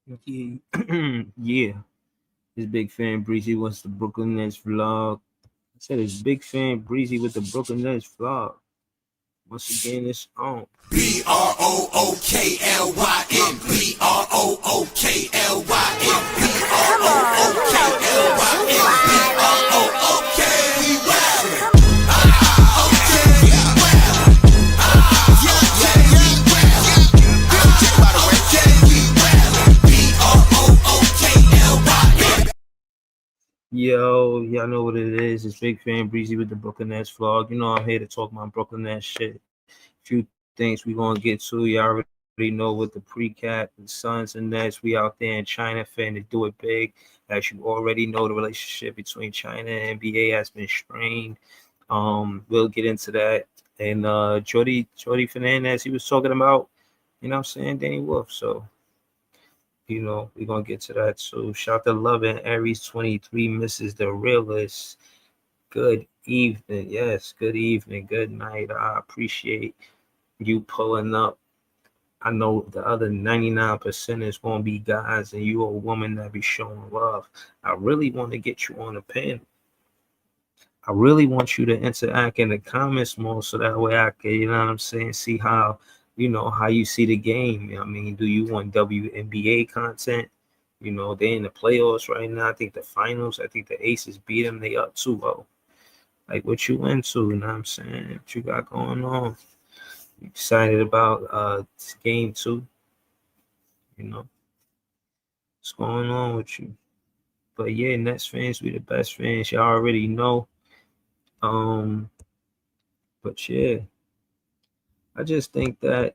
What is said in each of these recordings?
Yeah, yeah. His big fan Breezy wants the Brooklyn Nets vlog. I said his big fan Breezy with the Brooklyn Nets vlog. Once again, it's on. Brooklyn, Come on, you know the deal. You wildin'. We wildin'. Yo, y'all know what it is. It's Big Fan Breezy with the Brooklyn Nets vlog. You know I'm here to talk my Brooklyn Nets shit. Few things we gonna get to. You already know with the precap, the Suns and Nets. We out there in China finna do it big. As you already know, the relationship between China and NBA has been strained. We'll get into that. And Jordi Fernandez, he was talking about, you know what I'm saying, Danny Wolf. So we're gonna get to that too. Shout to Love and Aries 23 misses the realist. Good evening. Yes, good evening. Good night. I appreciate you pulling up. I know the other 99% is gonna be guys and you a woman that be showing love. I really want to get you on the pen. I really want you to interact in the comments more so that way I can, you know what I'm saying, see how how you see the game. I mean, do you want WNBA content? They're in the playoffs right now. I think the finals, I think the Aces beat them. They up 2-0. Like, what you into, you know what I'm saying? What you got going on? You excited about game 2? You know, what's going on with you? But yeah, Nets fans, we the best fans. Y'all already know. Um, but yeah, I just think that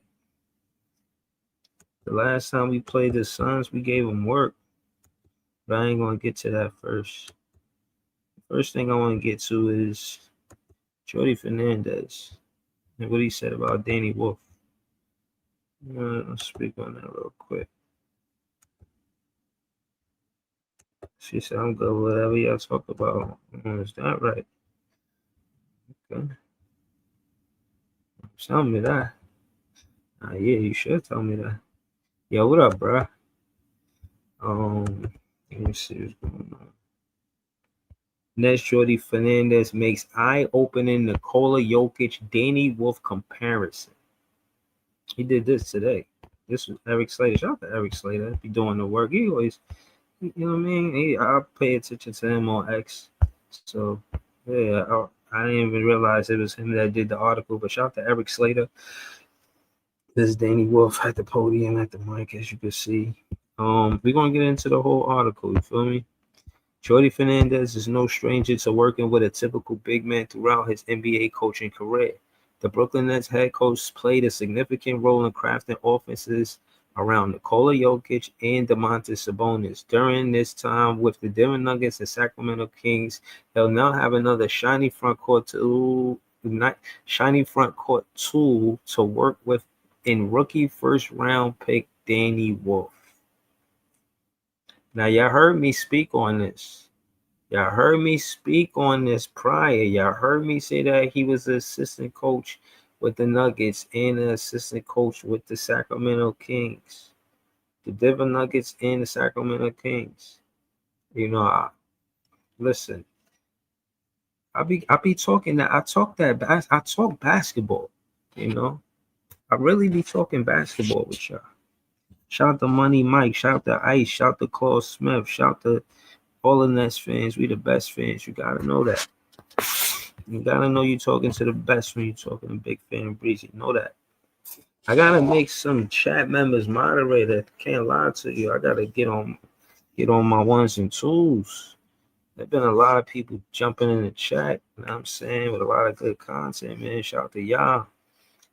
the last time we played the Suns, we gave them work. But I ain't gonna get to that first. The first thing I want to get to is Jordi Fernandez and what he said about Danny Wolf. Let's speak on that real quick. She said, I'm good with whatever y'all talk about. Is that right? Okay. Tell me that. Yeah, you should tell me that. Yo, what up, bro? Let me see what's going on. Next, Jordi Fernandez makes eye-opening Nikola Jokic Danny Wolf comparison. He did this today. This was Eric Slater. Shout out to Eric Slater. Be doing the work. He always, you know what I mean? I pay attention to him on X. So, yeah, I didn't even realize it was him that did the article. But shout out to Eric Slater. This is Danny Wolf at the podium at the mic, as you can see. We're gonna get into the whole article. You feel me? Jordi Fernandez is no stranger to working with a typical big man throughout his NBA coaching career. The Brooklyn Nets head coach played a significant role in crafting offenses around Nikola Jokic and Domantas Sabonis. During this time with the Denver Nuggets and Sacramento Kings, he'll now have another shiny front court tool to work with in rookie first round pick Danny Wolf. Now, y'all heard me speak on this. Y'all heard me speak on this prior. Y'all heard me say that he was the assistant coach with the Nuggets and the assistant coach with the Sacramento Kings. The Denver Nuggets and the Sacramento Kings. Listen. I be talking that I talk basketball. I really be talking basketball with y'all. Shout out to Money Mike. Shout out to Ice. Shout out to Claude Smith. Shout out to all the Nets fans. We the best fans. You gotta know that. You gotta know you're talking to the best when you're talking to Big Fan Breezy. Know that. I gotta make some chat members moderator. Can't lie to you. I gotta get on my ones and twos. There's been a lot of people jumping in the chat, you know what I'm saying, with a lot of good content, man. Shout out to y'all.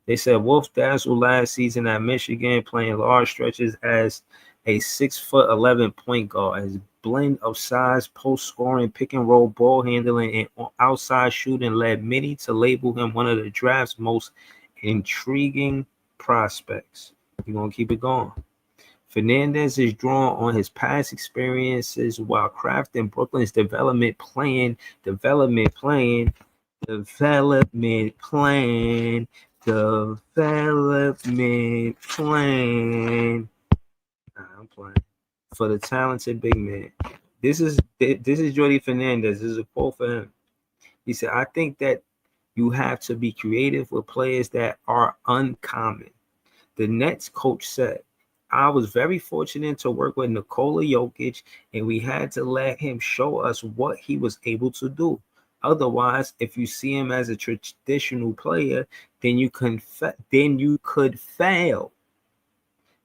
They said Wolf dazzled last season at Michigan, playing large stretches as a 6'11" point guard. His blend of size, post scoring, pick and roll, ball handling, and outside shooting led many to label him one of the draft's most intriguing prospects. We're gonna keep it going. Fernandez is drawn on his past experiences while crafting Brooklyn's development plan. Development plan. Nah, I'm playing. for the talented big man. This is Jordi Fernandez. This is a quote for him. He said, "I think that you have to be creative with players that are uncommon." The Nets coach said, "I was very fortunate to work with Nikola Jokic, and we had to let him show us what he was able to do. Otherwise, if you see him as a traditional player, then you could fail.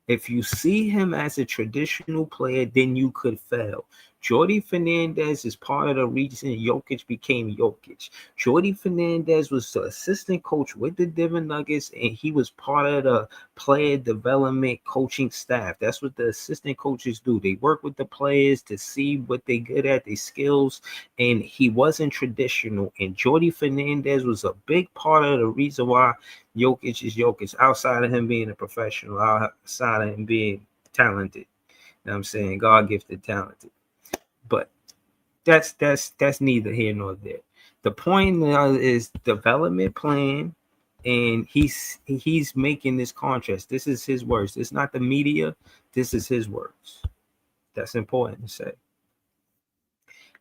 If you see him as a traditional player, then you could fail." Jordi Fernandez is part of the reason Jokic became Jokic. Jordi Fernandez was the assistant coach with the Denver Nuggets, and he was part of the player development coaching staff. That's what the assistant coaches do. They work with the players to see what they're good at, their skills, and he wasn't traditional. And Jordi Fernandez was a big part of the reason why Jokic is Jokic, outside of him being a professional, outside of him being talented. You know what I'm saying? God gifted talented. But that's neither here nor there. The point is development plan, and he's making this contrast. This is his words. It's not the media. This is his words. That's important to say.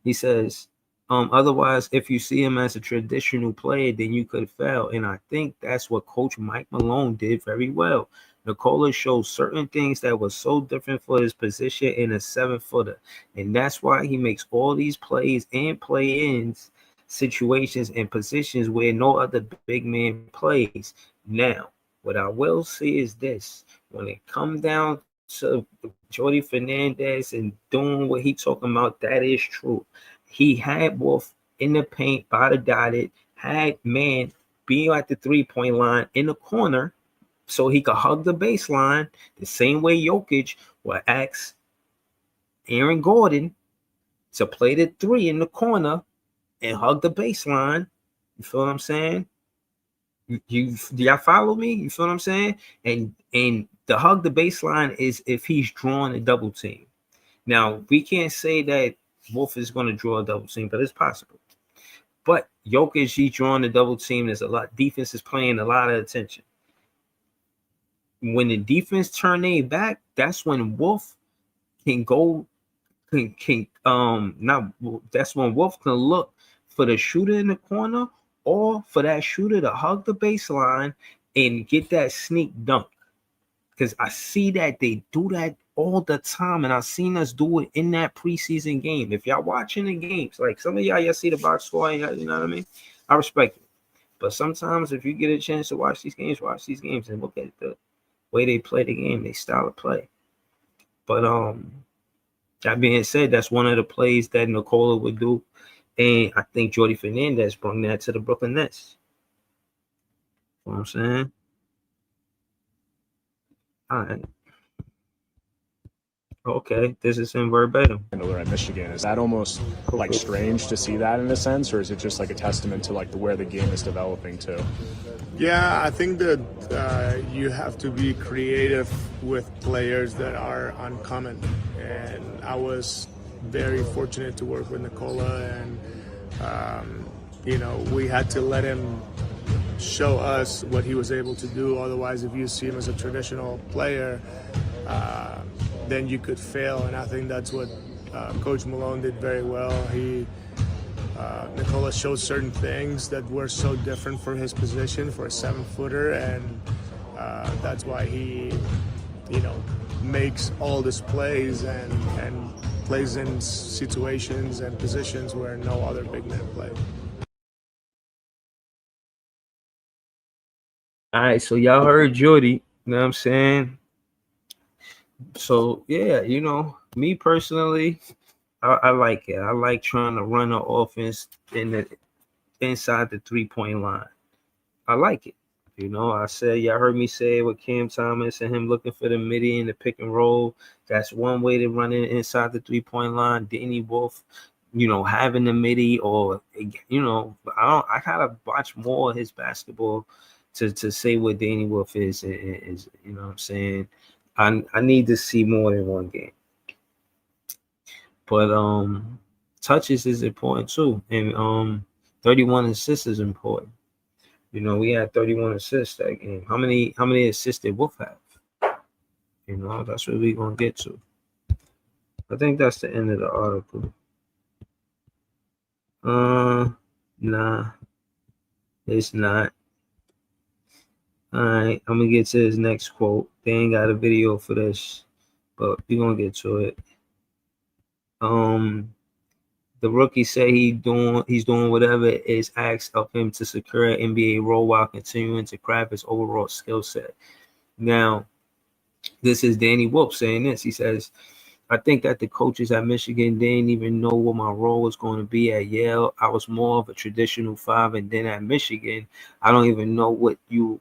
He says, otherwise, if you see him as a traditional player, then you could fail. And I think that's what Coach Mike Malone did very well. Nikola showed certain things that were so different for his position in a 7-footer. And that's why he makes all these plays and play-ins situations and positions where no other big man plays. Now, what I will say is this. When it comes down to Jordi Fernandez and doing what he talking about, that is true. He had Wolf in the paint by the dotted, had man being at the 3-point line in the corner so he could hug the baseline the same way Jokic will ask Aaron Gordon to play the 3 in the corner and hug the baseline. You feel what I'm saying? Do y'all follow me? You feel what I'm saying? And the hug the baseline is if he's drawing a double team. Now, we can't say that Wolf is going to draw a double team, but it's possible. But Jokic, he's drawing a double team. There's a lot. Defense is playing a lot of attention. When the defense turn their back, that's when Wolf can go. That's when Wolf can look for the shooter in the corner, or for that shooter to hug the baseline and get that sneak dunk. Because I see that they do that all the time, and I've seen us do it in that preseason game. If y'all watching the games, like some of y'all see the box score, you know what I mean? I respect it. But sometimes if you get a chance to watch these games and look at the way they play the game, they style of play. But that being said, that's one of the plays that Nikola would do. And I think Jordi Fernandez brought that to the Brooklyn Nets. You know what I'm saying? All right. Okay, this is in verbatim. At Michigan, is that almost like strange to see that in a sense, or is it just like a testament to like where the game is developing to? Yeah, I think that you have to be creative with players that are uncommon, and I was very fortunate to work with Nikola, and we had to let him show us what he was able to do. Otherwise, if you see him as a traditional player, then you could fail, and I think that's what Coach Malone did very well. Nikola showed certain things that were so different for his position, for a 7-footer, and that's why he, makes all these plays and plays in situations and positions where no other big man played. All right, so y'all heard Jordi, you know what I'm saying? So, yeah, me personally, I like it. I like trying to run an offense inside the 3-point line. I like it. I said, y'all heard me say it with Cam Thomas and him looking for the midi and the pick and roll. That's one way to run it inside the 3-point line. Danny Wolf, having the midi, or, I gotta watch more of his basketball to say what Danny Wolf is, you know what I'm saying? I need to see more than one game. But touches is important too, and 31 assists is important. We had 31 assists that game. How many assists did Wolf have? That's what we're gonna get to. I think that's the end of the article. Nah, it's not. All right, I'm gonna get to this next quote. They ain't got a video for this, but we gonna get to it. Um, the rookie said he's doing whatever is asked of him to secure an NBA role while continuing to craft his overall skill set. Now, this is Danny Wolf saying this. He says, I think that the coaches at Michigan didn't even know what my role was going to be at Yale. I was more of a traditional five, and then at Michigan, I don't even know what you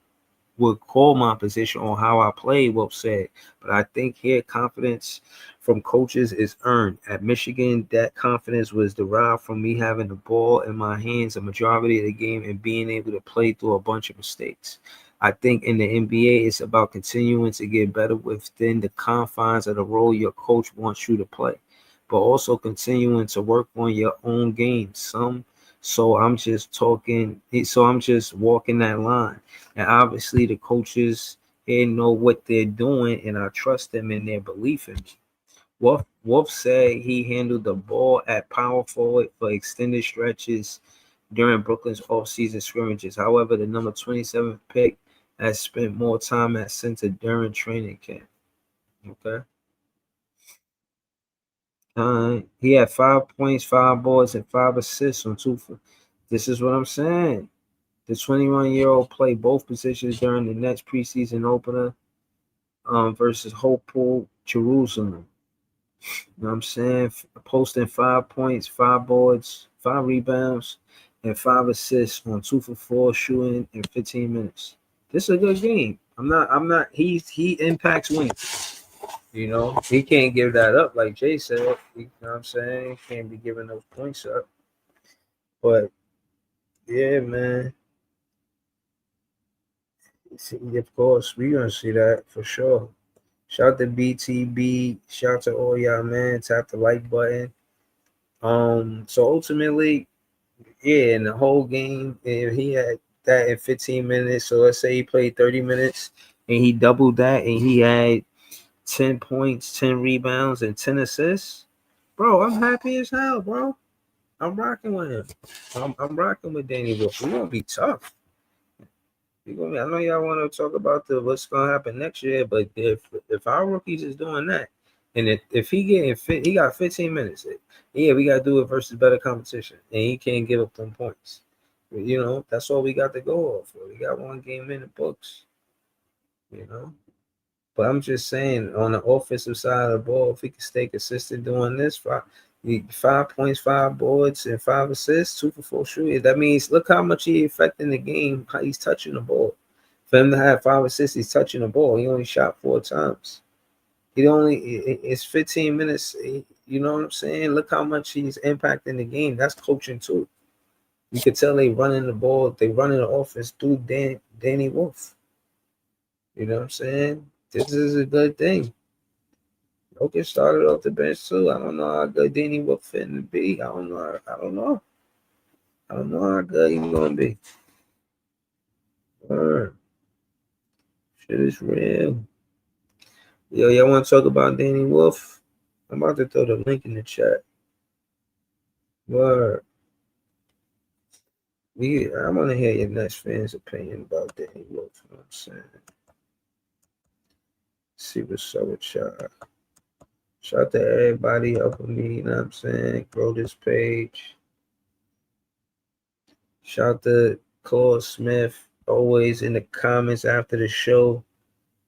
would call my position or how I played, Wolf said. But I think here confidence from coaches is earned. At Michigan, that confidence was derived from me having the ball in my hands a majority of the game and being able to play through a bunch of mistakes. I think in the NBA, it's about continuing to get better within the confines of the role your coach wants you to play, but also continuing to work on your own game. So I'm just walking that line. And obviously, the coaches they know what they're doing, and I trust them in their belief in me. Wolf said he handled the ball at power forward for extended stretches during Brooklyn's offseason scrimmages. However, the number 27th pick has spent more time at center during training camp. Okay. He had 5 points, 5 boards, and 5 assists on two. This is what I'm saying. The 21-year-old played both positions during the Nets preseason opener versus Hopeful Jerusalem. You know what I'm saying? Posting 5 points, 5 boards, 5 rebounds, and 5 assists on 2 for 4 shooting in 15 minutes. This is a good game. He impacts wins. You know, he can't give that up like Jay said. You know what I'm saying? He can't be giving those points up. But yeah, man. See, of course, we're gonna see that for sure. Shout to BTB. Shout to all y'all, man. Tap the like button. So ultimately, yeah, in the whole game, if he had that in 15 minutes, so let's say he played 30 minutes and he doubled that and he had 10 points, 10 rebounds, and 10 assists, bro, I'm happy as hell, bro. I'm rocking with him. I'm rocking with Danny Wolf. We're gonna be tough. I know y'all want to talk about the what's gonna happen next year, but if our rookies is doing that, and if he getting fit, he got 15 minutes. Yeah, we gotta do it versus better competition, and he can't give up them points. You know, that's all we got to go off for. We got one game in the books. You know, but I'm just saying on the offensive side of the ball, if he can stay consistent doing this, 5 points, 5 boards, and 5 assists, 2 for 4 shooting. That means look how much he affecting the game. How he's touching the ball. For him to have 5 assists, he's touching the ball. He only shot 4 times. It's 15 minutes. You know what I'm saying? Look how much he's impacting the game. That's coaching too. You could tell they running the ball. They running the offense through Danny Wolf. You know what I'm saying? This is a good thing. Jokic started off the bench too. I don't know how good Danny Wolf fitting to be. I don't know. I don't know. I don't know how good he's gonna be. Word. Shit is real. Yo, y'all want to talk about Danny Wolf? I'm about to throw the link in the chat. Word. I want to hear your Nets fans' opinion about Danny Wolf. You know what I'm saying? See what's up with y'all. Shout out to everybody helping me, you know what I'm saying? Grow this page. Shout out to Cole Smith, always in the comments after the show.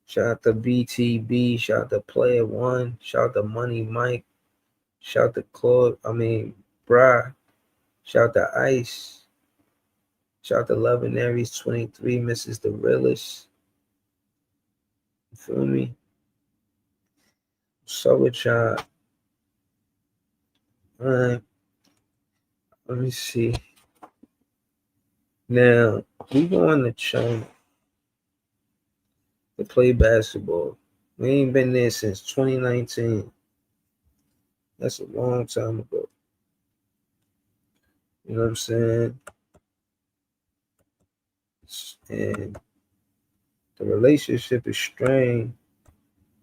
Shout out to BTB. Shout out to Player One. Shout out to Money Mike. Shout out to Bra. Shout out to Ice. Shout out to Loving Aries 23, Mrs. The Realist. You feel me? So with y'all. All right. Let me see. Now, we going to China to play basketball. We ain't been there since 2019. That's a long time ago. You know what I'm saying? And the relationship is strained.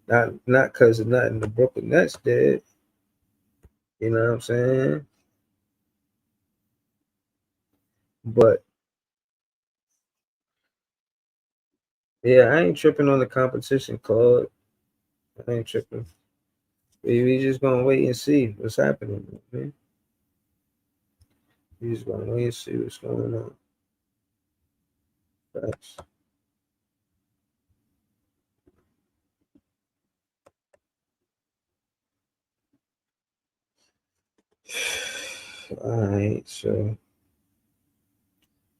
Not because of nothing the Brooklyn Nets did. You know what I'm saying? But yeah, I ain't tripping on the competition, Claude. I ain't tripping. We just gonna wait and see what's happening, man. We just gonna wait and see what's going on. Facts. All right, so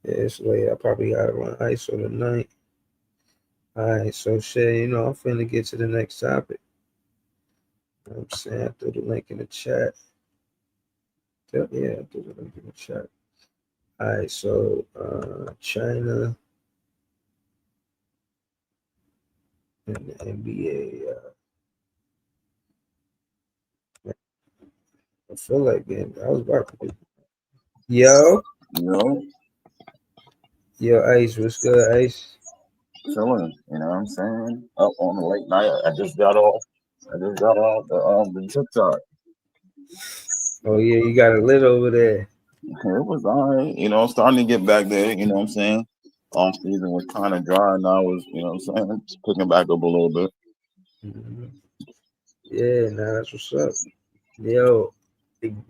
yeah, it's late. I probably gotta run ISO tonight. All right, so shit, I'm finna get to the next topic. You know what I'm saying? I threw the link in the chat. Yeah, I threw the link in the chat. All right, so China and the NBA. I feel like I was about to be. Yo, You know, yo, Ice, what's good, Ice? chilling. You know what I'm saying? Up on the late night. I just got off. I just got off the TikTok. Oh yeah, you got it lit over there. It was all right. You know, starting to get back there. You know what I'm saying? Off season was kind of dry. Now was, you know what I'm saying? Just picking back up a little bit. Mhm. Yeah, nah, that's what's up. Yo,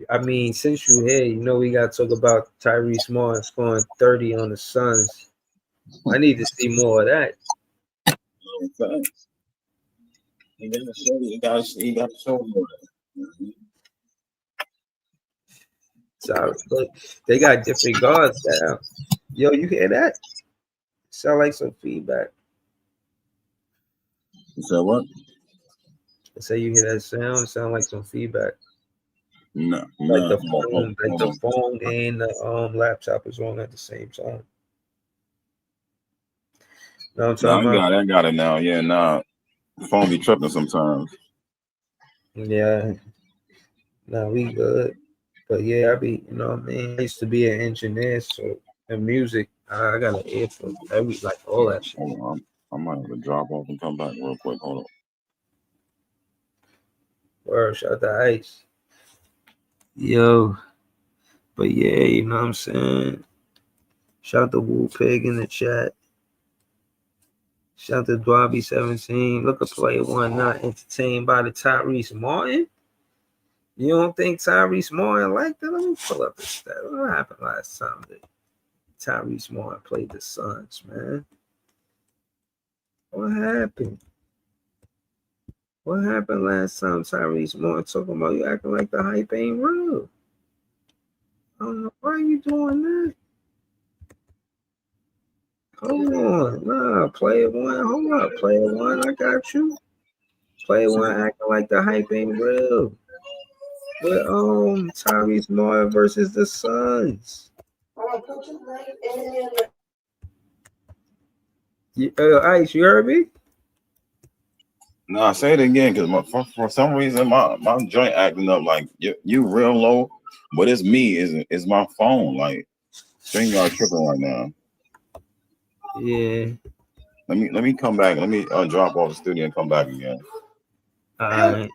I mean, since you here, we got to talk about Tyrese Martin scoring 30 on the Suns. I need to see more of that. Okay. He got to show. He got to show more. So, but they got different guards now. Yo, you hear that? Sound like some feedback. You said what? I say you hear that sound? Sound like some feedback. No, Like no. the phone, like Hold the on. phone and the laptop is on at the same time. Know what I'm No, talking about? I got it now. Yeah, nah. Phone be tripping sometimes. Yeah, nah, we good. But yeah, what I mean? I used to be an engineer, so the music, I got an ear for like all that shit. Hold on. I might have to drop off and come back real quick. Hold on. Word, shout out to Ice. Yo, but yeah, you know what I'm saying? Shout out to Wu Pig in the chat. Shout out to Dwabby17. Look at player one not entertained by the Tyrese Martin. You don't think Tyrese Martin liked it? Let me pull up the stat. What happened last time that Tyrese Martin played the Suns, man? What happened? What happened last time Tyrese Martin talking about you acting like the hype ain't real? I don't know why you doing that. Hold on. Nah, player one. Hold up. Player one, I got you. Player one acting like the hype ain't real. With Tyrese Martin versus the Suns. Ice, you heard me? Nah, say it again, because for some reason my joint acting up like you real low, but it's me, is my phone like StreamYard tripping right now. Yeah. Let me come back. Let me drop off the studio and come back again. All right.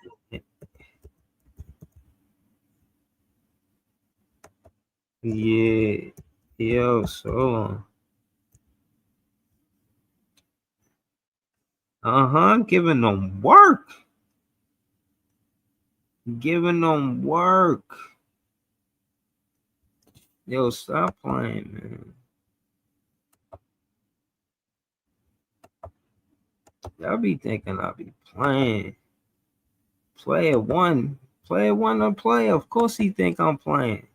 Yeah. Yo, so giving them work. Giving them work. Yo, stop playing, man. Y'all be thinking I be playing. Player one to play. Of course he think I'm playing.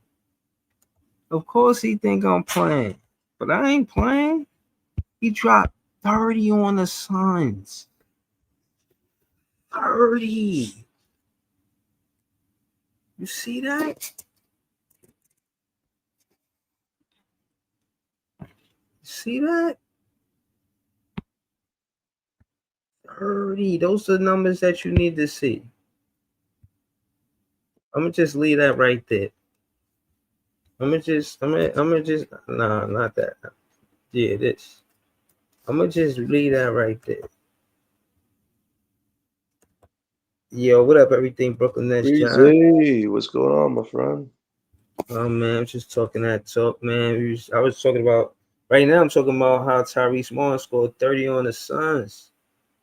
Of course he think I'm playing. But I ain't playing. He dropped 30 on the Suns. 30. You see that? See that? 30. Those are the numbers that you need to see. I'm gonna just leave that right there. I'm gonna just nah, not that. Yeah, this. I'm gonna just leave that right there. Yo, what up, everything Brooklyn Nets, John? Breezy, what's going on, my friend? Oh man, I'm just talking that talk, man. I was talking about right now. I'm talking about how Tyrese Martin scored 30 on the Suns,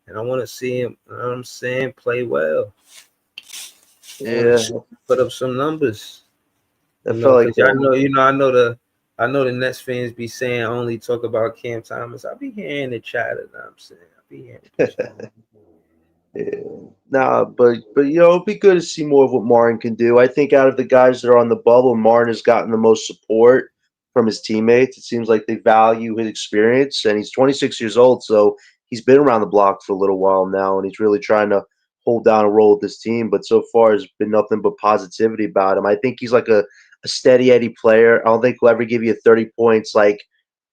and I want to see him. You know what I'm saying, play well. I want to Yeah, see him put up some numbers. I felt like Because I that. know, I know the Nets fans be saying I only talk about Cam Thomas. I be hearing the chatter. Know what I'm saying, I be hearing the chatter. Yeah. Nah, but it'd be good to see more of what Martin can do. I think out of the guys that are on the bubble, Martin has gotten the most support from his teammates. It seems like they value his experience, and he's 26 years old, so he's been around the block for a little while now, and he's really trying to hold down a role with this team. But so far, there's been nothing but positivity about him. I think he's like a steady Eddie player. I don't think he'll ever give you 30 points like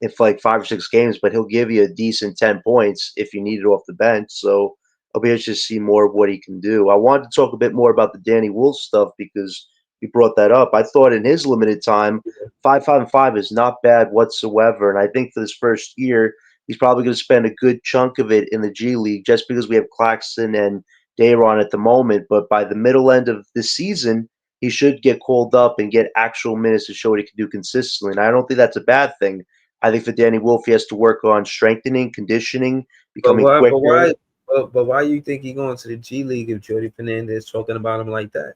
if like 5 or 6 games, but he'll give you a decent 10 points if you need it off the bench. So I'll be interested to see more of what he can do. I wanted to talk a bit more about the Danny Wolf stuff because you brought that up. I thought in his limited time, 5-5-5 is not bad whatsoever. And I think for this first year, he's probably going to spend a good chunk of it in the G League just because we have Claxton and Dayron at the moment. But by the middle end of this season, he should get called up and get actual minutes to show what he can do consistently. And I don't think that's a bad thing. I think for Danny Wolf, he has to work on strengthening, conditioning, But becoming why? But quicker. why? But why you think he going to the G League if Jordi Fernandez talking about him like that?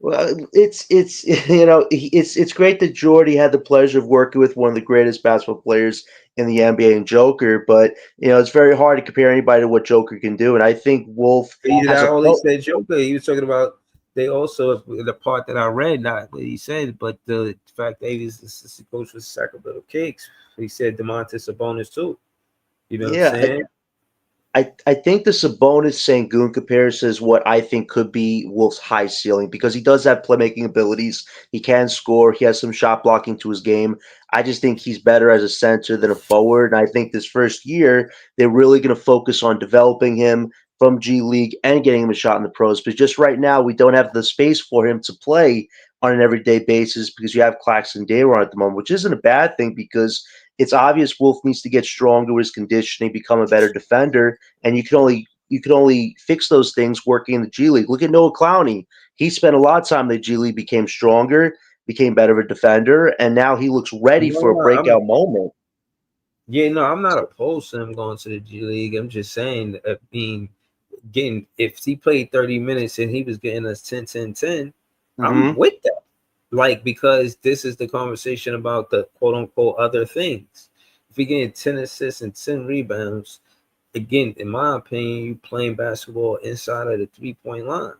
Well, it's it's great that Jordy had the pleasure of working with one of the greatest basketball players in the NBA and Joker, but it's very hard to compare anybody to what Joker can do, and I think Wolf has I a only said Joker. He was talking about they also the part that I read, not what he said, but the fact that he's the assistant coach for Sacramento Kings. He said Demontis Sabonis too. You know what I'm yeah. saying? I think the Sabonis Sengun comparison is what I think could be Wolf's high ceiling because he does have playmaking abilities. He can score. He has some shot blocking to his game. I just think he's better as a center than a forward. And I think this first year, they're really going to focus on developing him from G League and getting him a shot in the pros. But just right now, we don't have the space for him to play on an everyday basis because you have Claxton Dayron at the moment, which isn't a bad thing because it's obvious Wolf needs to get stronger with his conditioning, become a better defender, and you can only fix those things working in the G League. Look at Noah Clowney. He spent a lot of time in the G League, became stronger, became better of a defender, and now he looks ready for a No, breakout moment. I'm not opposed to him going to the G League. I'm just saying, getting if he played 30 minutes and he was getting us 10, 10, 10, I'm Mm-hmm. with that. Like, because this is the conversation about the quote unquote other things. If you're getting 10 assists and 10 rebounds, again, in my opinion, you playing basketball inside of the 3-point line.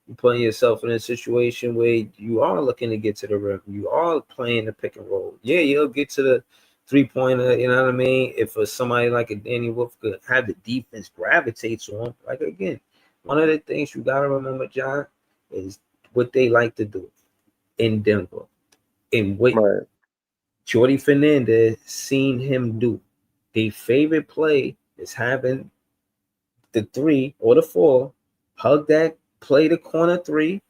You're putting yourself in a situation where you are looking to get to the rim. You are playing the pick and roll. Yeah, you'll get to the 3-pointer, you know what I mean? If somebody like a Danny Wolf could have the defense gravitate to him, like again, one of the things you gotta remember, John, is what they like to do in Denver. And what Right. Jordi Fernandez seen him do. Their favorite play is having the 3 or the 4, hug that, play the corner 3,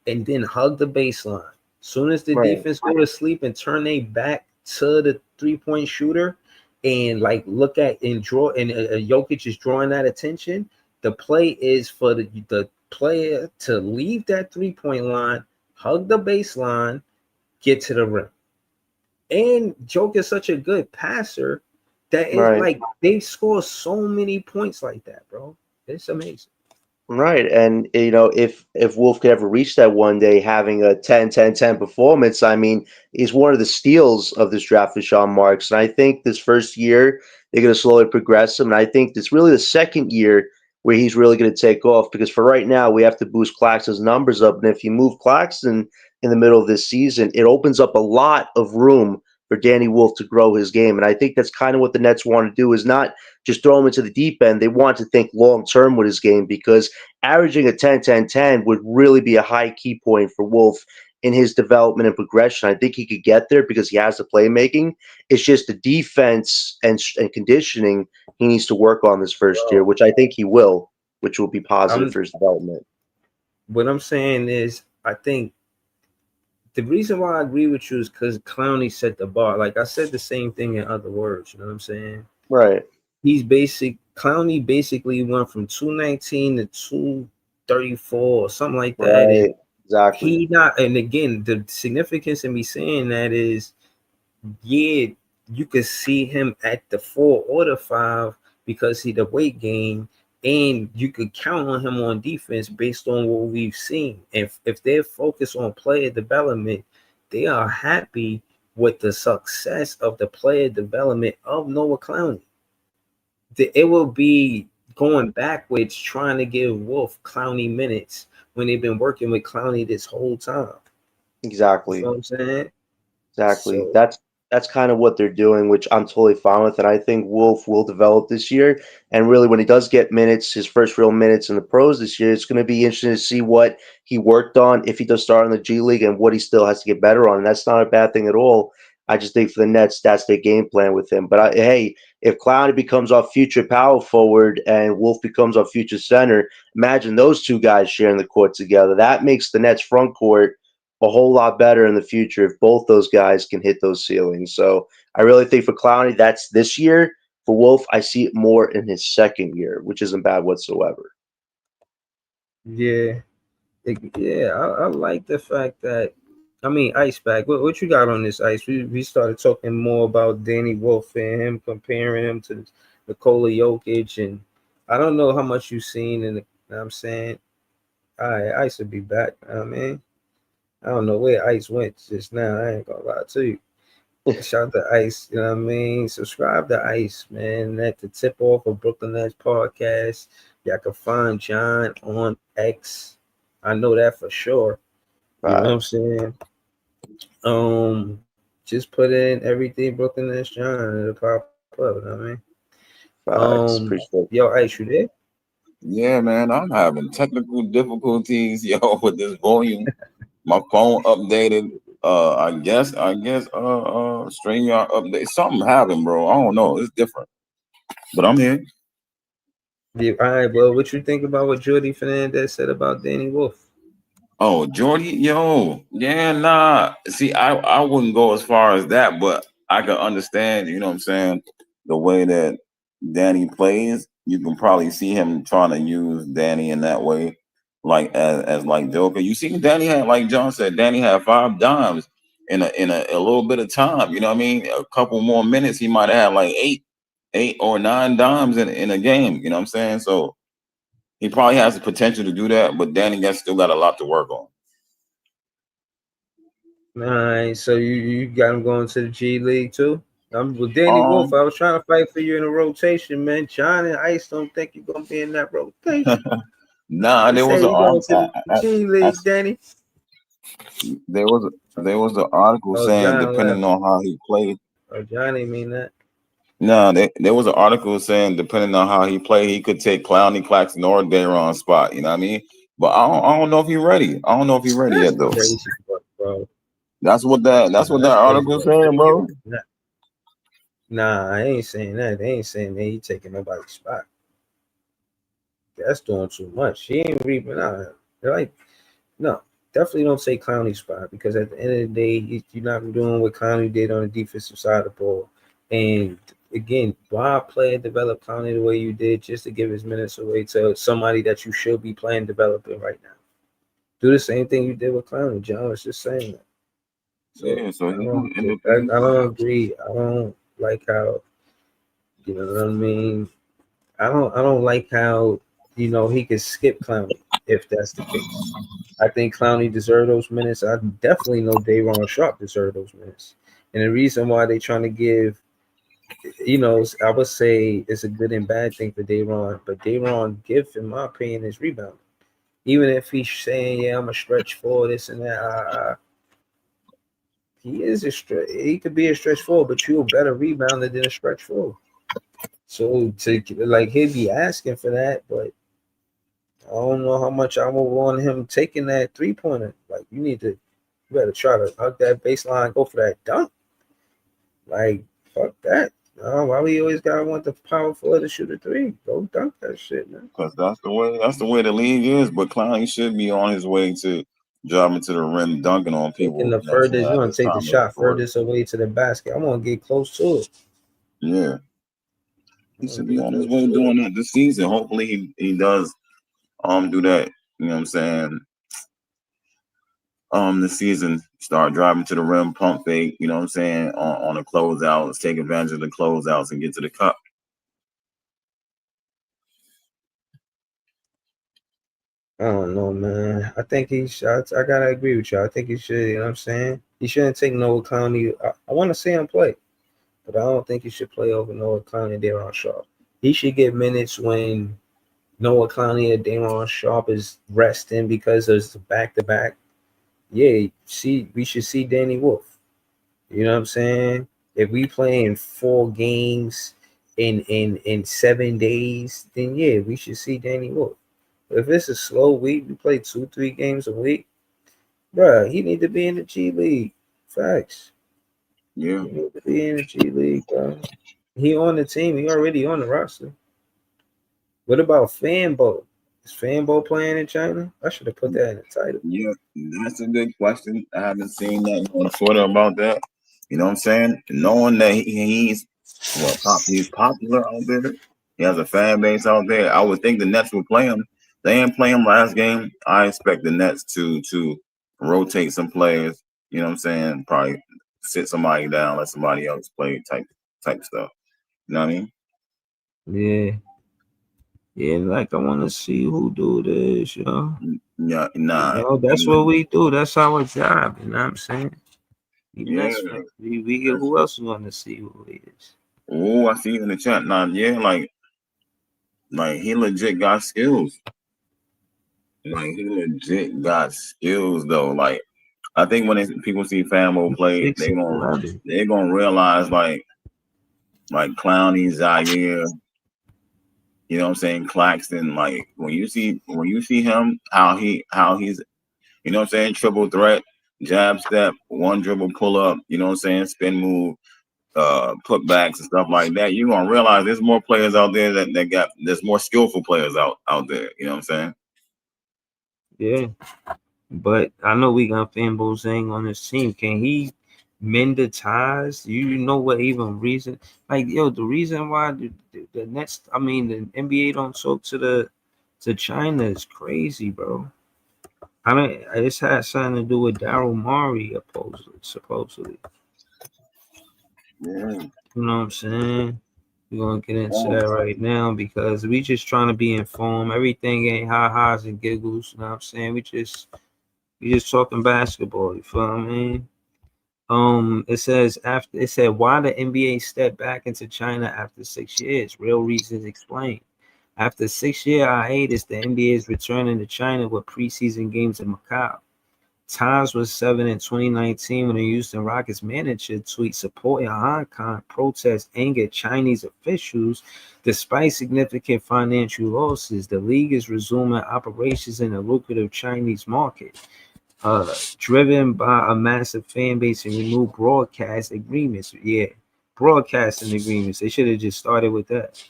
and then hug the baseline. Soon as the Right. defense go to sleep and turn their back to the 3-point shooter and like look at and draw, and Jokic is drawing that attention, the play is for the player to leave that 3-point line, hug the baseline, get to the rim. And Joker is such a good passer that it's Right. like they score so many points like that, bro. It's amazing. Right. And if Wolf could ever reach that one day, having a 10-10-10 performance, I mean, he's one of the steals of this draft for Sean Marks. And I think this first year they're going to slowly progress him. And I think it's really the second year where he's really going to take off because for right now we have to boost Claxton's numbers up. And if you move Claxton in the middle of this season, it opens up a lot of room for Danny Wolf to grow his game. And I think that's kind of what the Nets want to do is not just throw him into the deep end. They want to think long term with his game because averaging a 10-10-10 would really be a high key point for Wolf in his development and progression. I think he could get there because he has the playmaking. It's just the defense and conditioning he needs to work on this first year, Bro, which I think he will, which will be positive I'm for his development. what I'm saying is I think the reason why I agree with you is because Clowney set the bar. Like I said the same thing in other words, you know what I'm saying? Right. Clowney basically went from 219 to 2. 34 or something like that. And Right. Exactly. he not, and again, the significance in me saying that is, yeah, you could see him at the 4 or the 5 because he the weight gain, and you could count on him on defense based on what we've seen. If they're focused on player development, they are happy with the success of the player development of Noah Clowney. It will be going backwards trying to give Wolf Clowney minutes when they've been working with Clowney this whole time. You know Exactly. what I'm saying? Exactly. So That's kind of what they're doing, which I'm totally fine with. And I think Wolf will develop this year. And really, when he does get minutes, his first real minutes in the pros this year, it's going to be interesting to see what he worked on if he does start in the G League and what he still has to get better on. And that's not a bad thing at all. I just think for the Nets, that's their game plan with him. But hey, if Clowney becomes our future power forward and Wolf becomes our future center, imagine those two guys sharing the court together. That makes the Nets front court a whole lot better in the future if both those guys can hit those ceilings. So I really think for Clowney, that's this year. For Wolf, I see it more in his second year, which isn't bad whatsoever. yeah, I like the fact that, I mean, Ice back. What you got on this, Ice? We started talking more about Danny Wolf and him, comparing him to Nikola Jokic, and I don't know how much you've seen in the. You know what I'm saying, all right, Ice will be back. You know what I mean, I don't know where Ice went just now. I ain't gonna lie to you. Shout out to Ice, you know what I mean? Subscribe to Ice, man. At the tip off of Brooklyn Nets podcast. Y'all can find John on X. I know that for sure. You know what I'm saying? Just put in everything Brooklyn Nets John and it'll pop up, you know what I mean? Facts. Appreciate Yo, Ice, you there? Yeah, man, I'm having technical difficulties, yo, with this volume. My phone updated. StreamYard update. Something happened, bro. I don't know. It's different, but I'm here. Yeah, all right, well, what you think about what Jordi Fernandez said about Danny Wolf? Oh, Jordy, yo, yeah, nah. See, I wouldn't go as far as that, but I can understand, you know what I'm saying, the way that Danny plays. You can probably see him trying to use Danny in that way, like as like Joker. You see, Danny had, like John said, Danny had 5 dimes in a little bit of time. You know what I mean? A couple more minutes, he might have had like eight or 9 dimes in a game. You know what I'm saying? So he probably has the potential to do that, but Danny got still got a lot to work on. All right, so you got him going to the G League too? I'm with Danny Wolf. Um, I was trying to fight for you in a rotation, man. John and Ice don't think you're gonna be in that rotation. nah, They there was say an you going article. to the G League, Danny. There was an article Oh, saying John depending left. on how he played. Oh, John ain't mean that. No, there was an article saying depending on how he played, he could take Clowney, Claxton, or Dayron's spot. You know what I mean? But I don't know if he's ready. I don't know if he's ready That's yet though. crazy, bro. That's what that That's crazy. article saying, bro. Nah, I ain't saying that. They ain't saying that he taking nobody's spot. That's doing too much. He ain't reaping out. They're like, no, definitely don't say Clowney spot because at the end of the day, you're not doing what Clowney did on the defensive side of the ball. And again, why play and develop Clowney the way you did just to give his minutes away to somebody that you should be playing developing right now? Do the same thing you did with Clowney. John was just saying that. So Yeah, so I he don't, can end up I don't agree. I don't like how, you know what I mean. I don't like how, he could skip Clowney if that's the case. I think Clowney deserved those minutes. I definitely know Dayron Sharp deserved those minutes. And the reason why they trying to give, I would say it's a good and bad thing for Dayron, but Dayron gift, in my opinion, is rebounding. Even if he's saying, yeah, I'm a stretch for this and that, he is a stretch. He could be a stretch four, but you're a better rebounder than a stretch four. So to like he'd be asking for that, but I don't know how much I would want him taking that 3-pointer. Like you better try to hug that baseline, go for that dunk. Like fuck that. Why we always gotta want the power forward to shoot a three? Go dunk that shit, man. because that's the way the league is. But Clowney should be on his way to driving to the rim, dunking on Taking people. the You know what I'm saying? furthest, you At want this to take the time of his shot career. furthest away to the basket. I want to get close to it. Yeah, I he want should to be get on his close way to it. doing that this season. Hopefully he does do that. you know what I'm saying, the season, start driving to the rim, pump fake, you know what I'm saying, on the closeouts, take advantage of the closeouts and get to the cup. I don't know, man. I think he should. I gotta agree with you. I think he should. You know what I'm saying? He shouldn't take Noah Clowney. I want to see him play, but I don't think he should play over Noah Clowney and Daron Sharp. He should get minutes when Noah Clowney and Daron Sharp is resting because it's back to back. Yeah, we should see Danny Wolf. You know what I'm saying? If we playing 4 games in 7 days, then yeah, we should see Danny Wolf. If it's a slow week, we play 2-3 games a week, bruh, he need to be in the G League. Facts. Yeah. He need to be in the G League, bro. He on the team. He already on the roster. What about Fanbo? Is Fanbo playing in China? I should have put that in the title. Yeah, that's a good question. I haven't seen nothing on Twitter about that. You know what I'm saying? Knowing that he's popular out there. He has a fan base out there. I would think the Nets would play him. They didn't play him last game. I expect the Nets to rotate some players. You know what I'm saying? Probably sit somebody down, let somebody else play type stuff. You know what I mean? Yeah. Yeah, like I want to see who do this, yo. Yeah, You nah. know, that's what we do. That's our job. You know what I'm saying? We Yeah. Nets fans. We get who else want to see who he is. Oh, I see you in the chat. Nah, yeah, like he legit got skills. Like he legit got skills though. Like I think when people see Famo play, Six and 11. they're gonna realize like Clowney, Zaire, you know what I'm saying, Claxton. Like when you see him, how he's you know what I'm saying, triple threat, jab step, one dribble pull up, you know what I'm saying, spin move, putbacks and stuff like that, you're gonna realize there's more players out there there's more skillful players out there, you know what I'm saying? Yeah. But I know we got Fanbo Zhang on this team. Can he mend the ties? You know what even reason? Like, yo, the reason why the Nets, I mean, the NBA don't talk to China is crazy, bro. I mean, this has something to do with Daryl Morey, supposedly. Yeah. You know what I'm saying? We're gonna get into Oh, that right now because we just trying to be informed. Everything ain't highs and giggles. You know what I'm saying? We just talking basketball. You feel what I mean? It said why the NBA stepped back into China after 6 years. Real reasons explained. After 6 year hiatus, the NBA is returning to China with preseason games in Macau. Times was 7 in 2019 when the Houston Rockets manager tweet supporting Hong Kong protests angered Chinese officials. Despite significant financial losses, the league is resuming operations in the lucrative Chinese market, driven by a massive fan base and renewed broadcast agreements. Yeah, broadcasting agreements. They should have just started with that.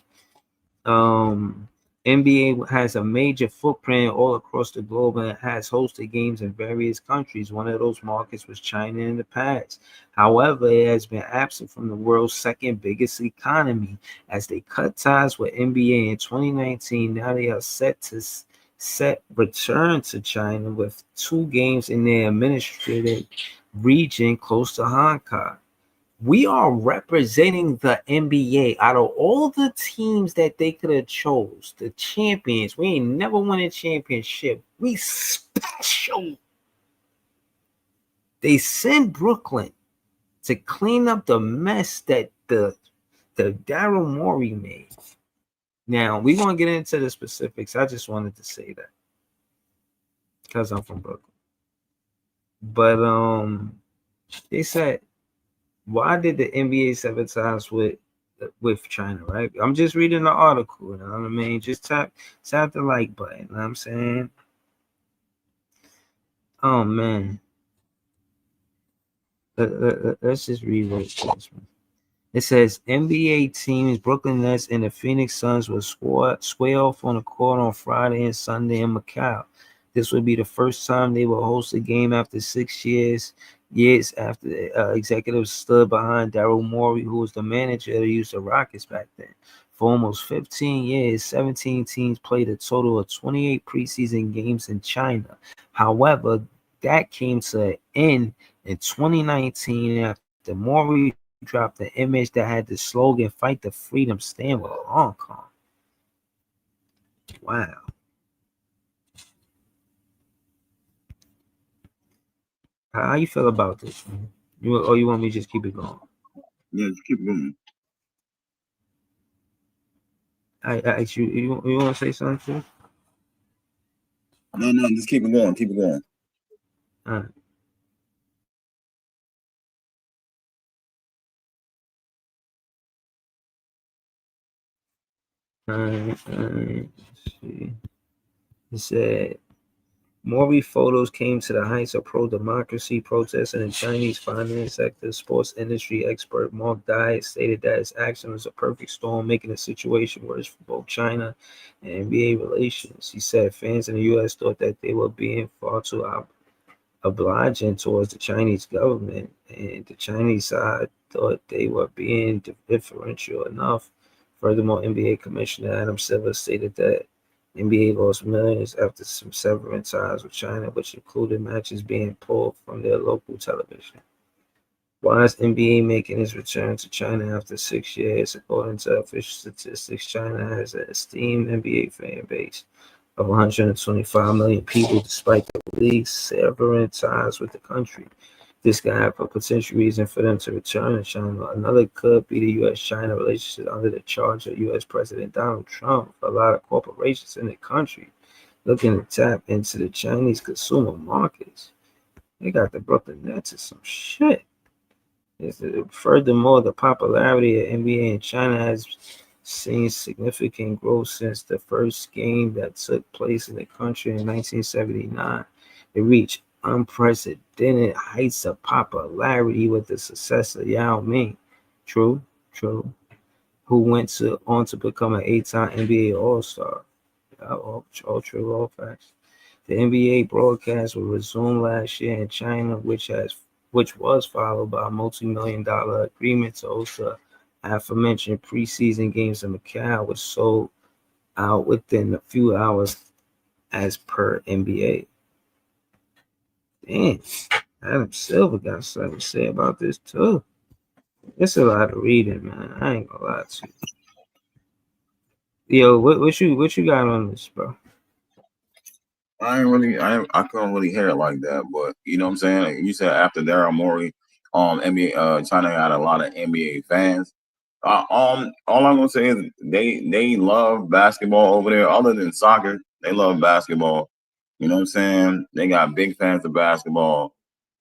Um, NBA has a major footprint all across the globe and has hosted games in various countries. One of those markets was China in the past. However, it has been absent from the world's second biggest economy as they cut ties with NBA in 2019. Now they are set return to China with 2 games in their administrative region close to Hong Kong. We are representing the NBA out of all the teams that they could have chose, the champions. We ain't never won a championship. We special. They send Brooklyn to clean up the mess that the Daryl Morey made. Now we're gonna get into the specifics. I just wanted to say that because I'm from Brooklyn. But they said, why did the NBA sabotage with China, right? I'm just reading the article, you know what I mean? Just tap the like button, you know what I'm saying? Oh man. Let's just read what it says. It says NBA teams Brooklyn Nets and the Phoenix Suns will square off on the court on Friday and Sunday in Macau. This would be the first time they will host a game after 6 years. Years after executives stood behind Daryl Morey, who was the manager of the Houston Rockets back then. For almost 15 years, 17 teams played a total of 28 preseason games in China. However, that came to an end in 2019 after Maury dropped the image that had the slogan "Fight the Freedom, Stand with Hong Kong." Wow. How you feel about this, man? You want me to just keep it going? Yeah, just keep going. I you want to say something? No, just keep it going. Keep it going. Uh, let's see. It said Maury photos came to the heights of pro-democracy protests in the Chinese finance sector. Sports industry expert Mark Diet stated that his action was a perfect storm, making the situation worse for both China and NBA relations. He said fans in the U.S. thought that they were being far too obliging towards the Chinese government, and the Chinese side thought they were being differential enough. Furthermore, NBA Commissioner Adam Silver stated that NBA lost millions after some severing ties with China, which included matches being pulled from their local television. Why is NBA making its return to China after 6 years? According to official statistics, China has an esteemed NBA fan base of 125 million people, despite the league's severing ties with the country. This could have a potential reason for them to return to China. Another could be the U.S.-China relationship under the charge of U.S. President Donald Trump. A lot of corporations in the country looking to tap into the Chinese consumer markets. They got the Brooklyn Nets and some shit. Furthermore, the popularity of NBA in China has seen significant growth since the first game that took place in the country in 1979. It reached unprecedented heights of popularity with the success of Yao Ming. True, true. Who went on to become an 8-time NBA All-Star. All true, all facts. The NBA broadcast will resume last year in China, which was followed by a multi-million-dollar agreement to host the aforementioned preseason games in Macau, which sold out within a few hours as per NBA. Damn, Adam Silver got something to say about this too. It's a lot of reading, man. I ain't gonna lie to you. Yo, what you got on this, bro? I couldn't really hear it like that, but you know what I'm saying. Like you said after Daryl Morey, NBA, China got a lot of NBA fans. All I'm gonna say is they love basketball over there. Other than soccer, they love basketball. You know what I'm saying? They got big fans of basketball.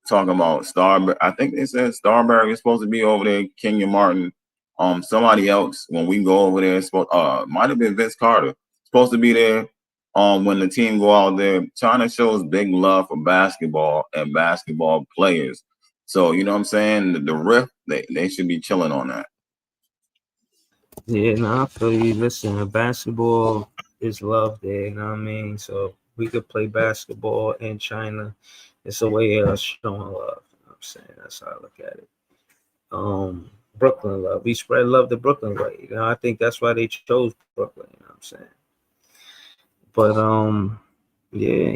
Talking about Star, I think they said Starberry is supposed to be over there. Kenya Martin, somebody else when we go over there, might have been Vince Carter supposed to be there. When the team go out there, China shows big love for basketball and basketball players. So you know what I'm saying? The riff, they should be chilling on that. Yeah, no, I feel you. Listen, basketball is love there, you know what I mean? So we could play basketball in China. It's a way of us showing love. You know what I'm saying? That's how I look at it. Brooklyn love. We spread love the Brooklyn way. You know, I think that's why they chose Brooklyn, you know what I'm saying? But yeah,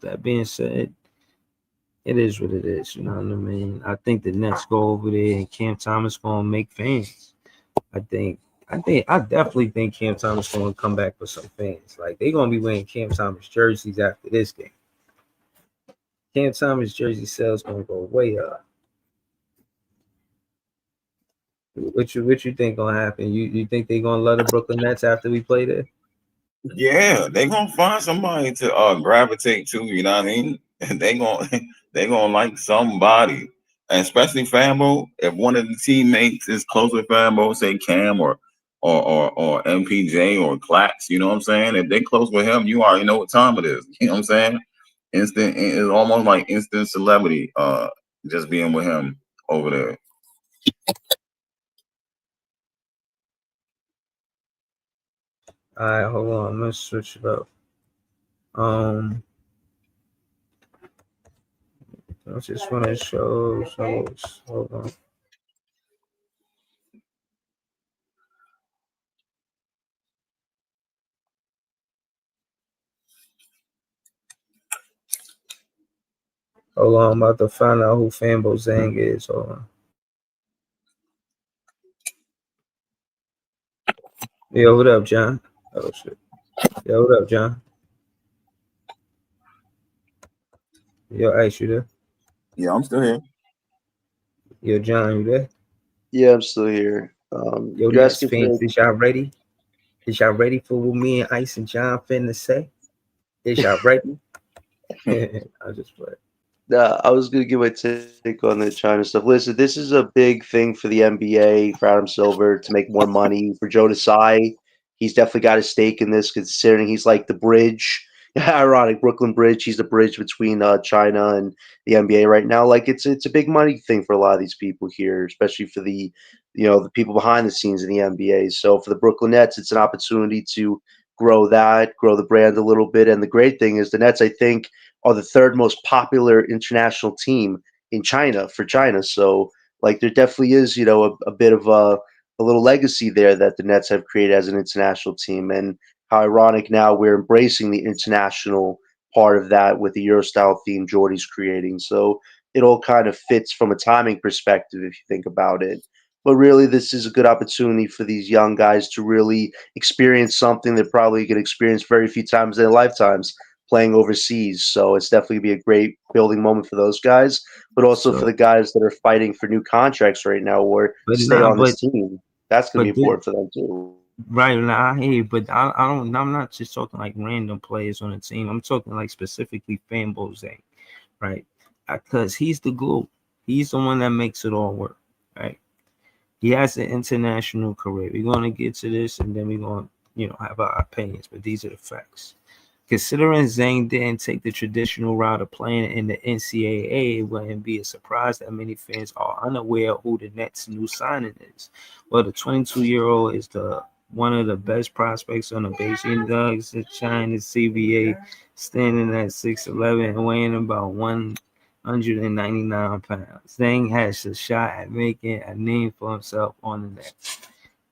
that being said, it is what it is, you know what I mean? I think the Nets go over there and Cam Thomas gonna make fans. I think I definitely think Cam Thomas gonna come back with some fans. Like they gonna be wearing Cam Thomas jerseys after this game. Cam Thomas jersey sales gonna go way up. What you think gonna happen? You think they gonna love the Brooklyn Nets after we play there? Yeah, they gonna find somebody to gravitate to. You know what I mean? They gonna they gonna like somebody, and especially Fambo. If one of the teammates is close with Fambo, say Cam or MPJ or Clax, you know what I'm saying? If they close with him, you already know what time it is. You know what I'm saying? Instant, it's almost like instant celebrity. Just being with him over there. All right, hold on. I'm gonna switch it up. Um, I just want to show. Hold on. Hold on, I'm about to find out who Fanbo Zhang is. Hold on. Yo, what up, John? Oh shit. Yo, what up, John? Yo, Ice, you there? Yeah, I'm still here. Yo, John, you there? Yeah, I'm still here. Yo, You're Nets asking fans, for is y'all ready? Is y'all ready for what me and Ice and John finna say? Is y'all ready? I just play. I was gonna give my take on the China stuff. Listen, this is a big thing for the NBA, for Adam Silver to make more money. For Joe Desai, he's definitely got a stake in this, considering he's like the bridge. Ironic, Brooklyn Bridge. He's the bridge between China and the NBA right now. Like it's a big money thing for a lot of these people here, especially for the the people behind the scenes in the NBA. So for the Brooklyn Nets, it's an opportunity to grow the brand a little bit. And the great thing is the Nets, I think, are the third most popular international team in China for China. So like there definitely is, a bit of a little legacy there that the Nets have created as an international team. And how ironic now we're embracing the international part of that with the Euro style theme Jordi's creating. So it all kind of fits from a timing perspective if you think about it. But really, this is a good opportunity for these young guys to really experience something they're probably going to experience very few times in their lifetimes playing overseas. So it's definitely be a great building moment for those guys, but also for So, the guys that are fighting for new contracts right now or but stay nah, on this team. That's going to be but this, important for them too. right now I hear you, but I don't. I'm not just talking like random players on the team. I'm talking like specifically Fanbo Zhang, right? Because he's the glue. He's the one that makes it all work, right? He has an international career. We're gonna get to this, and then we're gonna, have our opinions. But these are the facts. Considering Zhang didn't take the traditional route of playing in the NCAA, it wouldn't be a surprise that many fans are unaware of who the Nets' new signing is. Well, the 22-year-old is the one of the best prospects on the Beijing Ducks, the China CBA, standing at 6'11" and weighing about 199 pounds. Zhang has a shot at making a name for himself on the Nets.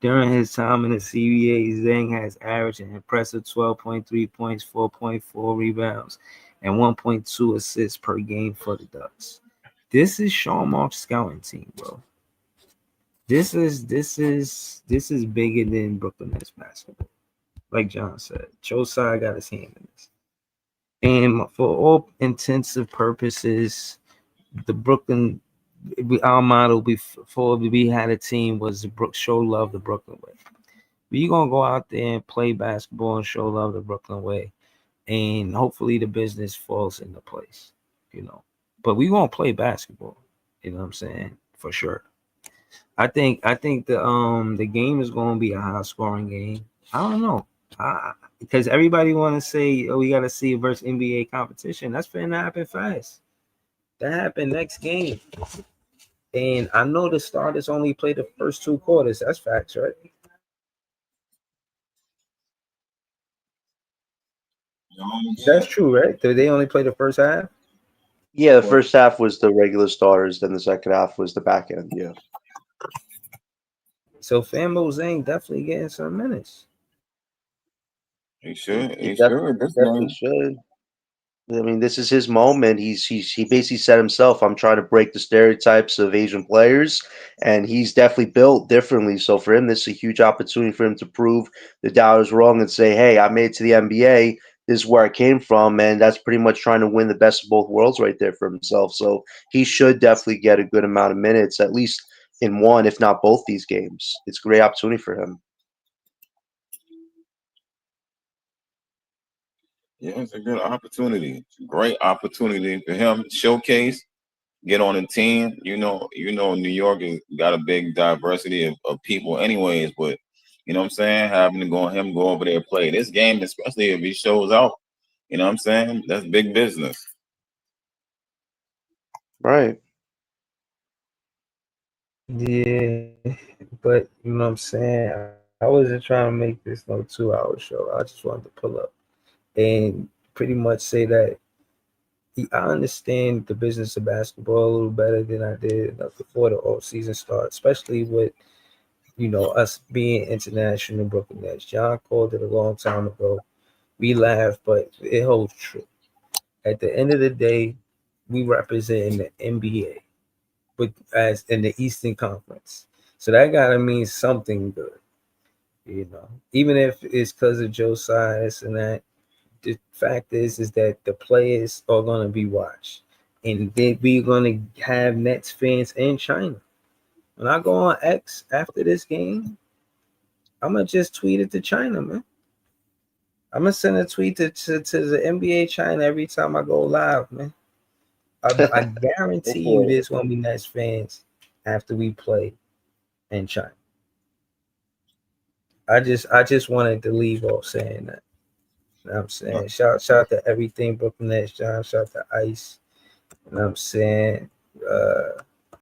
During his time in the CBA, Zhang has averaged an impressive 12.3 points, 4.4 rebounds, and 1.2 assists per game for the Ducks. This is Sean Mark's scouting team, bro. This is bigger than Brooklyn Nets basketball. Like John said, Josiah got his hand in this. And for all intensive purposes, the Brooklyn our motto before we had a team was show love the Brooklyn way. We're gonna go out there and play basketball and show love the Brooklyn way, and hopefully the business falls into place, you know. But we won't play basketball, you know what I'm saying, for sure. I think the game is gonna be a high scoring game. I don't know. Because everybody wanna say, oh, we gotta see it versus NBA competition. That's finna happen fast. That happened next game. And I know the starters only play the first two quarters. That's facts, right? That's true, right? They only play the first half. Yeah, the first half was the regular starters, then the second half was the back end. Yeah. So Fambo Zane definitely getting some minutes. He should. He He should. This definitely game. should. I mean, this is his moment. He basically said himself, "I'm trying to break the stereotypes of Asian players," and he's definitely built differently. So for him, this is a huge opportunity for him to prove the doubters wrong and say, "Hey, I made it to the NBA. This is where I came from," and that's pretty much trying to win the best of both worlds right there for himself. So he should definitely get a good amount of minutes, at least in one, if not both these games. It's a great opportunity for him. Yeah, it's a good opportunity. Great opportunity for him. Showcase, get on a team. New York has got a big diversity of people anyways, but you know what I'm saying? Having to go over there and play. This game, especially if he shows out, you know what I'm saying? That's big business. Right. Yeah, but you know what I'm saying? I wasn't trying to make this no 2 hour show. I just wanted to pull up and pretty much say that I understand the business of basketball a little better than I did before the off season started, especially with us being international Brooklyn Nets. John called it a long time ago. We laugh, but it holds true. At the end of the day, we represent the NBA, but as in the Eastern Conference. So that gotta mean something good, Even if it's because of Joe Size and that, the fact is that the players are gonna be watched, and we're gonna have Nets fans in China. When I go on X after this game, I'm gonna just tweet it to China, man. I'm gonna send a tweet to the NBA China every time I go live, man. I guarantee you there's gonna be Nets fans after we play in China. I just wanted to leave off saying that. You know what I'm saying? Shout out to everything Brooklyn Nets, John. Shout out to Ice. You know what I'm saying?